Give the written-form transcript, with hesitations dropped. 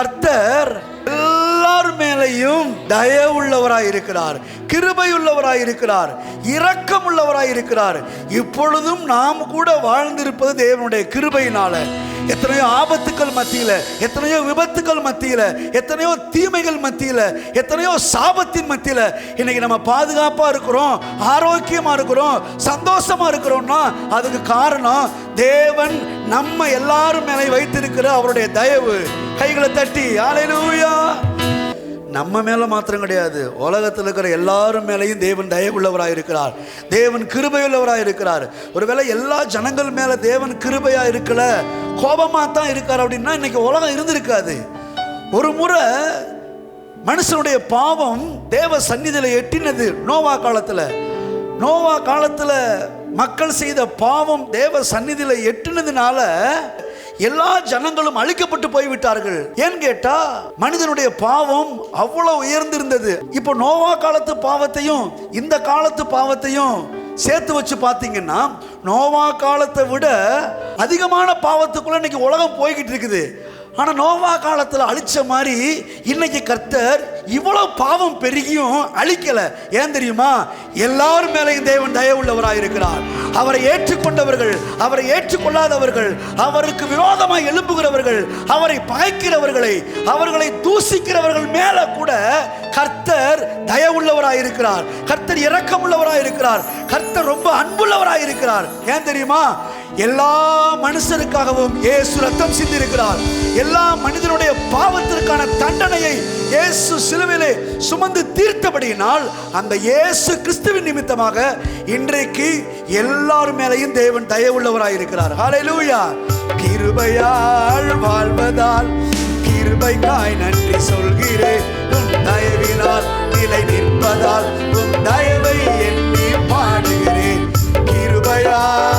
கர்த்தர் எல்லார் மேலையும் தயவுள்ளவராய் இருக்கிறார், கிருபை உள்ளவராய் இருக்கிறார், இரக்கம் உள்ளவராய் இருக்கிறார். இப்பொழுதும் நாம் கூட வாழ்ந்திருப்பது தேவனுடைய கிருபையினால. எத்தனையோ ஆபத்துக்கள் மத்தியில, எத்தனையோ விபத்துக்கள் மத்தியில, எத்தனையோ தீமைகள் மத்தியில, எத்தனையோ சாபத்தின் மத்தியில இன்னைக்கு நம்ம பாதுகாப்பா இருக்கிறோம், ஆரோக்கியமா இருக்கிறோம், சந்தோஷமா இருக்கிறோம்னா அதுக்கு காரணம் தேவன் நம்ம எல்லாரும் மேலே வைத்திருக்கிற அவருடைய தயவு. கைகளை தட்டி ஹல்லேலூயா. நம்ம மேல மாத்திரம் கிடையாது, உலகத்தில் இருக்கிற எல்லாரும் மேலேயும் தேவன் தயவுள்ளவராக இருக்கிறார், தேவன் கிருபையுள்ளவராக இருக்கிறார். ஒருவேளை எல்லா ஜனங்கள் மேல தேவன் கிருபையா இருக்கல, கோபமா தான் இருக்கார் அப்படின்னா இன்னைக்கு உலகம் இருந்திருக்காது. ஒரு முறை மனுஷனுடைய பாவம் தேவ சந்நிதியில எட்டினது. நோவா காலத்துல மக்கள் செய்த பாவம் தேவ சந்நிதியில எட்டினதுனால எல்லா ஜனங்களும் அழிக்கப்பட்டு போய்விட்டார்கள். ஏன் கேட்டா மனிதனுடைய பாவம் அவ்வளவு உயர்ந்திருந்தது. இப்போ நோவா காலத்து பாவத்தையும் இந்த காலத்து பாவத்தையும் சேர்த்து வச்சு பார்த்தீங்கன்னா நோவா காலத்தை விட அதிகமான பாவத்துக்குள்ள இன்னைக்கு உலகம் போய்கிட்டு இருக்குது. ஆனா நோவா காலத்துல அழிச்ச மாதிரி இன்னைக்கு கர்த்தர் இவ்வளவு பாவம் பெருகியும் அழிக்கல. ஏன் தெரியுமா? எல்லாரும் மேலேயும் தேவன் தயவுள்ளவராய் இருக்கிறார். அவரை ஏற்றுக்கொண்டவர்கள், அவரை ஏற்றுக்கொள்ளாதவர்கள், அவருக்கு விரோதமாக எழும்புகிறவர்கள், அவரை பகைக்கிறவர்களை, அவர்களை தூசிக்கிறவர்கள் மேல கூட கர்த்தர் தயவுள்ளவராய் இருக்கிறார், கர்த்தர் இரக்கமுள்ளவராய் இருக்கிறார், கர்த்தர் ரொம்ப அன்புள்ளவராய் இருக்கிறார். ஏன் தெரியுமா? எல்லா மனுஷருக்காகவும் இயேசு ரத்தம் சிந்திருக்கிறார். எல்லா மனிதனுடைய பாவத்திற்கான தண்டனையை இயேசு சிலுவையிலே சுமந்து தீர்த்தபடியினால் அந்த இயேசு கிறிஸ்துவின் நிமித்தமாக இன்றைக்கு எல்லார் மேலையும் தேவன் தயவுள்ளவராய் இருக்கிறார். ஹல்லேலூயா. கிருபையால் வாழ்வதால் கிருபைக்காய் நன்றி சொல்கிறேன். உம் தயவினால் நிலை நிற்பதால் உம் தயவை எண்ணி பாடுகிறேன். கிருபையால்